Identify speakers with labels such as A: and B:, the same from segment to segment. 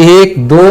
A: 1, 2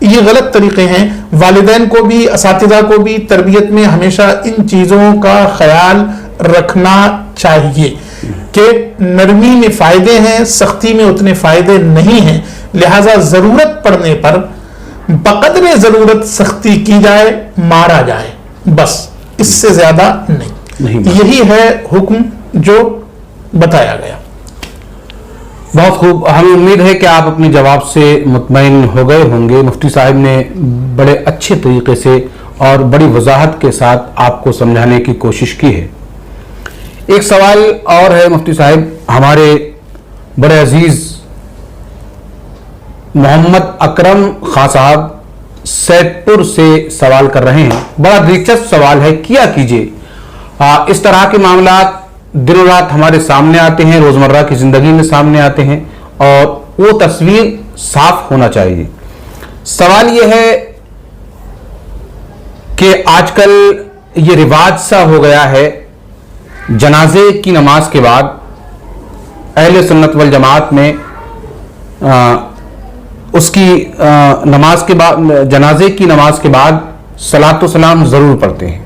B: یہ غلط طریقے ہیں. والدین کو بھی اساتذہ کو بھی تربیت میں ہمیشہ ان چیزوں کا خیال رکھنا چاہیے کہ نرمی میں فائدے ہیں، سختی میں اتنے فائدے نہیں ہیں، لہذا ضرورت پڑنے پر بقدر ضرورت سختی کی جائے، مارا جائے، بس اس سے زیادہ نہیں. یہی ہے حکم جو بتایا گیا.
A: بہت خوب. ہمیں امید ہے کہ آپ اپنے جواب سے مطمئن ہو گئے ہوں گے. مفتی صاحب نے بڑے اچھے طریقے سے اور بڑی وضاحت کے ساتھ آپ کو سمجھانے کی کوشش کی ہے. ایک سوال اور ہے مفتی صاحب. ہمارے بڑے عزیز محمد اکرم خان صاحب سید پور سے سوال کر رہے ہیں. بڑا دلچسپ سوال ہے. کیا کیجئے اس طرح کے معاملات دن رات ہمارے سامنے آتے ہیں، روزمرہ کی زندگی میں سامنے آتے ہیں، اور وہ تصویر صاف ہونا چاہیے. سوال یہ ہے کہ آج کل یہ رواج سا ہو گیا ہے، جنازے کی نماز کے بعد اہل سنت والجماعت میں اس کی نماز کے بعد، جنازے کی نماز کے بعد صلاۃ و سلام ضرور پڑھتے ہیں،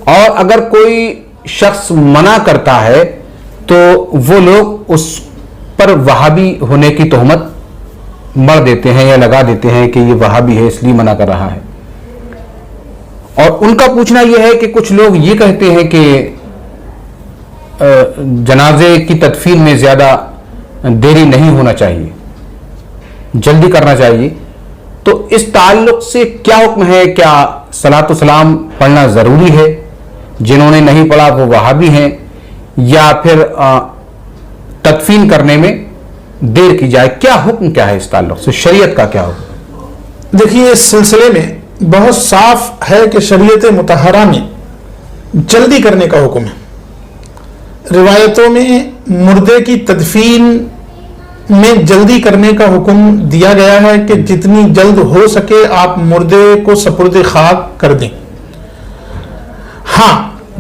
A: اور اگر کوئی شخص منع کرتا ہے تو وہ لوگ اس پر وہابی ہونے کی تہمت مر دیتے ہیں یا لگا دیتے ہیں کہ یہ وہابی ہے اس لیے منع کر رہا ہے. اور ان کا پوچھنا یہ ہے کہ کچھ لوگ یہ کہتے ہیں کہ جنازے کی تدفین میں زیادہ دیری نہیں ہونا چاہیے، جلدی کرنا چاہیے. تو اس تعلق سے کیا حکم ہے؟ کیا صلاۃ و سلام پڑھنا ضروری ہے؟ جنہوں نے نہیں پڑھا وہ وہابی ہیں، یا پھر تدفین کرنے میں دیر کی جائے؟ کیا حکم کیا ہے اس تعلق سے؟ شریعت کا کیا حکم؟
B: دیکھیے، اس سلسلے میں بہت صاف ہے کہ شریعت مطہرہ میں جلدی کرنے کا حکم ہے. روایتوں میں مردے کی تدفین میں جلدی کرنے کا حکم دیا گیا ہے کہ جتنی جلد ہو سکے آپ مردے کو سپرد خاک کر دیں. ہاں،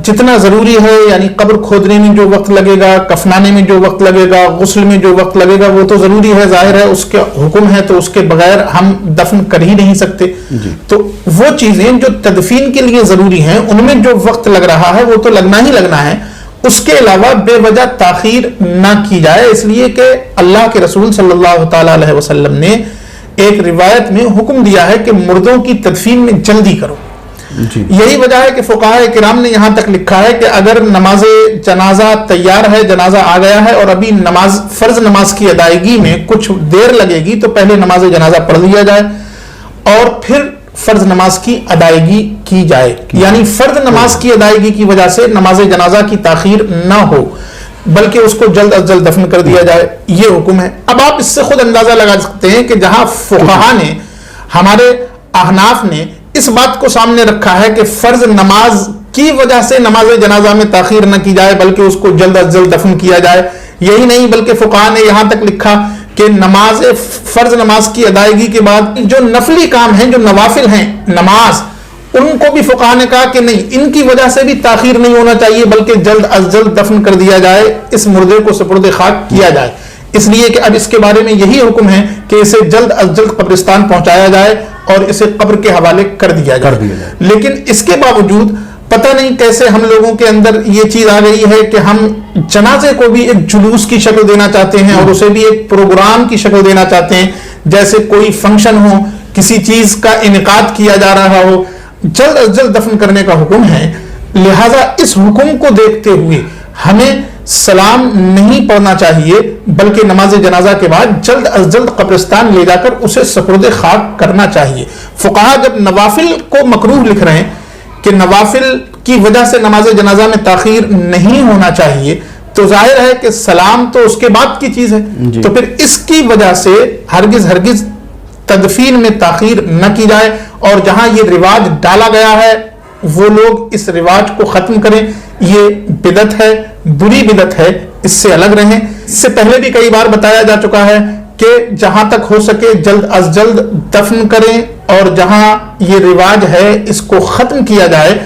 B: جتنا ضروری ہے، یعنی قبر کھودنے میں جو وقت لگے گا، کفنانے میں جو وقت لگے گا، غسل میں جو وقت لگے گا، وہ تو ضروری ہے، ظاہر ہے اس کا حکم ہے، تو اس کے بغیر ہم دفن کر ہی نہیں سکتے. تو وہ چیزیں جو تدفین کے لیے ضروری ہیں ان میں جو وقت لگ رہا ہے وہ تو لگنا ہی لگنا ہے. اس کے علاوہ بے وجہ تاخیر نہ کی جائے، اس لیے کہ اللہ کے رسول صلی اللہ تعالی علیہ وسلم نے ایک روایت میں حکم دیا ہے کہ مردوں کی تدفین میں جلدی کرو. یہی وجہ ہے کہ فقہاء کرام نے یہاں تک لکھا ہے کہ اگر نماز جنازہ تیار ہے، جنازہ آ گیا ہے، اور ابھی فرض نماز کی ادائیگی میں کچھ دیر لگے گی، تو پہلے نماز جنازہ پڑھ لیا جائے اور پھر فرض نماز کی ادائیگی کی جائے. یعنی فرض نماز کی ادائیگی کی وجہ سے نماز جنازہ کی تاخیر نہ ہو، بلکہ اس کو جلد از جلد دفن کر دیا جائے. یہ حکم ہے. اب آپ اس سے خود اندازہ لگا سکتے ہیں کہ جہاں فقہاء نے، ہمارے احناف نے اس بات کو سامنے رکھا ہے کہ فرض نماز کی وجہ سے نماز جنازہ میں تاخیر نہ کی جائے بلکہ اس کو جلد از جلد دفن کیا جائے. یہی نہیں بلکہ فقہاء نے یہاں تک لکھا کہ فرض نماز کی ادائیگی کے بعد جو نفلی کام ہیں، جو نوافل ہیں نماز، ان کو بھی فقہاء نے کہا کہ نہیں، ان کی وجہ سے بھی تاخیر نہیں ہونا چاہیے بلکہ جلد از جلد دفن کر دیا جائے، اس مردے کو سپرد خاک کیا جائے. اس لیے کہ اب اس کے بارے میں یہی حکم ہے کہ اسے جلد از جلد قبرستان پہنچایا جائے اور اسے قبر کے حوالے کر دیا جائے. لیکن اس کے باوجود پتہ نہیں کیسے ہم لوگوں کے اندر یہ چیز آ گئی ہے کہ ہم جنازے کو بھی ایک جلوس کی شکل دینا چاہتے ہیں اور اسے بھی ایک پروگرام کی شکل دینا چاہتے ہیں، جیسے کوئی فنکشن ہو، کسی چیز کا انعقاد کیا جا رہا ہو. جلد از جلد دفن کرنے کا حکم ہے. لہذا اس حکم کو دیکھتے ہوئے ہمیں سلام نہیں پڑھنا چاہیے بلکہ نماز جنازہ کے بعد جلد از جلد قبرستان لے جا کر اسے سپرد خاک کرنا چاہیے. فقہاء جب نوافل کو مکروہ لکھ رہے ہیں کہ نوافل کی وجہ سے نماز جنازہ میں تاخیر نہیں ہونا چاہیے، تو ظاہر ہے کہ سلام تو اس کے بعد کی چیز ہے. تو پھر اس کی وجہ سے ہرگز تدفین میں تاخیر نہ کی جائے، اور جہاں یہ رواج ڈالا گیا ہے وہ لوگ اس رواج کو ختم کریں. یہ بدعت ہے، بری بدعت ہے، اس سے الگ رہیں. اس سے پہلے بھی کئی بار بتایا جا چکا ہے کہ جہاں تک ہو سکے جلد از جلد دفن کریں، اور جہاں یہ رواج ہے اس کو ختم کیا جائے.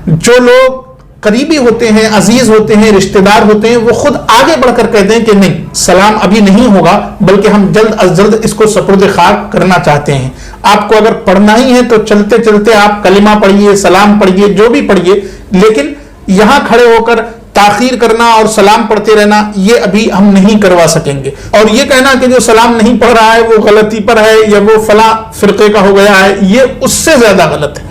B: جو لوگ قریبی ہوتے ہیں، عزیز ہوتے ہیں، رشتہ دار ہوتے ہیں، وہ خود آگے بڑھ کر کہتے ہیں کہ نہیں، سلام ابھی نہیں ہوگا، بلکہ ہم جلد از جلد اس کو سپرد خاک کرنا چاہتے ہیں۔ آپ کو اگر پڑھنا ہی ہے تو چلتے چلتے آپ کلمہ پڑھیے، سلام پڑھیے، جو بھی پڑھیے، لیکن یہاں کھڑے ہو کر تاخیر کرنا اور سلام پڑھتے رہنا یہ ابھی ہم نہیں کروا سکیں گے۔ اور یہ کہنا کہ جو سلام نہیں پڑھ رہا ہے وہ غلطی پر ہے یا وہ فلاں فرقے کا ہو گیا ہے، یہ اس سے زیادہ غلط ہے۔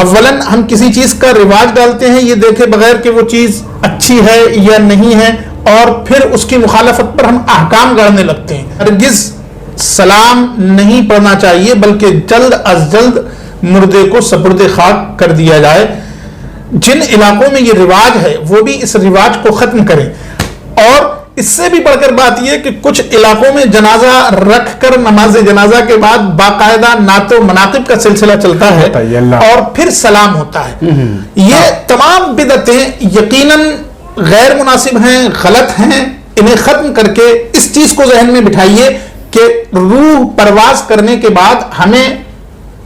B: اولاً ہم کسی چیز کا رواج ڈالتے ہیں یہ دیکھے بغیر کہ وہ چیز اچھی ہے یا نہیں ہے، اور پھر اس کی مخالفت پر ہم احکام گڑھنے لگتے ہیں۔ ہرگز سلام نہیں پڑھنا چاہیے، بلکہ جلد از جلد مردے کو سپرد خاک کر دیا جائے۔ جن علاقوں میں یہ رواج ہے وہ بھی اس رواج کو ختم کریں۔ اور اس سے بھی بڑھ کر بات یہ کہ کچھ علاقوں میں جنازہ رکھ کر نماز جنازہ کے بعد باقاعدہ نعت و مناقب کا سلسلہ چلتا ہے اور پھر سلام ہوتا ہے۔ یہ تمام بدعتیں یقیناً غیر مناسب ہیں، غلط ہیں۔ انہیں ختم کر کے اس چیز کو ذہن میں بٹھائیے کہ روح پرواز کرنے کے بعد ہمیں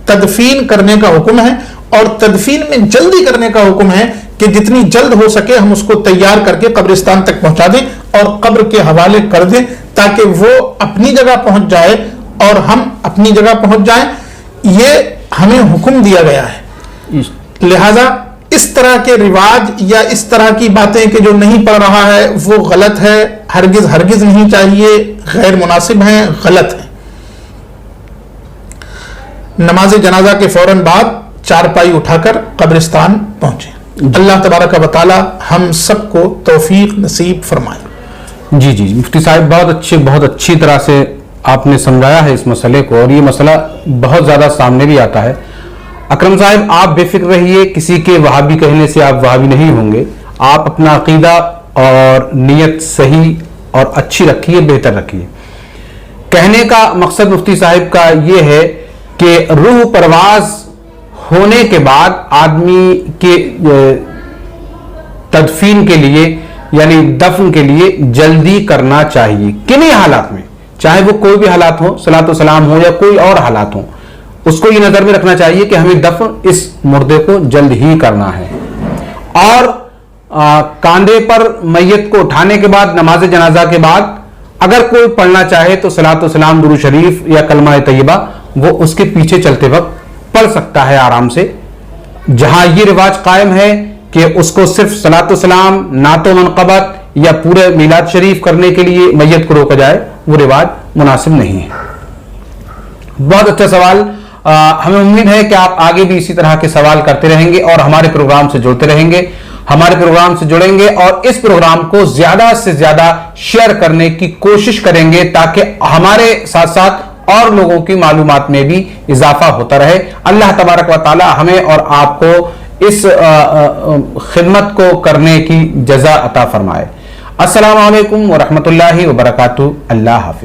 B: تدفین کرنے کا حکم ہے، اور تدفین میں جلدی کرنے کا حکم ہے کہ جتنی جلد ہو سکے ہم اس کو تیار کر کے قبرستان تک پہنچا دیں اور قبر کے حوالے کر دیں، تاکہ وہ اپنی جگہ پہنچ جائے اور ہم اپنی جگہ پہنچ جائیں۔ یہ ہمیں حکم دیا گیا ہے۔ لہذا اس طرح کے رواج یا اس طرح کی باتیں کہ جو نہیں پڑھ رہا ہے وہ غلط ہے، ہرگز ہرگز نہیں چاہیے، غیر مناسب ہیں، غلط ہیں۔ نماز جنازہ کے فوراً بعد چارپائی اٹھا کر قبرستان پہنچے۔ اللہ تبارک و تعالی ہم سب کو توفیق نصیب فرمائے۔
A: جی جی مفتی صاحب، بہت اچھی طرح سے آپ نے سمجھایا ہے اس مسئلے کو، اور یہ مسئلہ بہت زیادہ سامنے بھی آتا ہے۔ اکرم صاحب آپ بے فکر رہیے، کسی کے وہابی کہنے سے آپ وہابی نہیں ہوں گے۔ آپ اپنا عقیدہ اور نیت صحیح اور اچھی رکھیے، بہتر رکھیے۔ کہنے کا مقصد مفتی صاحب کا یہ ہے کہ روح پرواز ہونے کے بعد آدمی کے تدفین کے لیے یعنی دفن کے لیے جلدی کرنا چاہیے، کنہیں حالات میں، چاہے وہ کوئی بھی حالات ہو، صلاۃ و سلام ہو یا کوئی اور حالات ہو، اس کو یہ نظر میں رکھنا چاہیے کہ ہمیں دفن اس مردے کو جلد ہی کرنا ہے۔ اور کاندھے پر میت کو اٹھانے کے بعد نماز جنازہ کے بعد اگر کوئی پڑھنا چاہے تو صلاۃ و سلام، درود شریف یا کلمہ طیبہ وہ اس کے پیچھے چلتے وقت پڑھ سکتا ہے آرام سے۔ جہاں یہ رواج قائم ہے کہ اس کو صرف صلاۃ و سلام، نعت و منقبت یا پورے میلاد شریف کرنے کے لیے میت کو روکا جائے، وہ رواج مناسب نہیں ہے۔ بہت اچھا سوال، ہمیں امید ہے کہ آپ آگے بھی اسی طرح کے سوال کرتے رہیں گے اور ہمارے پروگرام سے جڑتے رہیں گے، ہمارے پروگرام سے جڑیں گے اور اس پروگرام کو زیادہ سے زیادہ شیئر کرنے کی کوشش کریں گے تاکہ ہمارے ساتھ ساتھ اور لوگوں کی معلومات میں بھی اضافہ ہوتا رہے۔ اللہ تبارک و تعالی ہمیں اور آپ کو اس خدمت کو کرنے کی جزا عطا فرمائے۔ السلام علیکم ورحمۃ اللہ وبرکاتہ۔ اللہ حافظ۔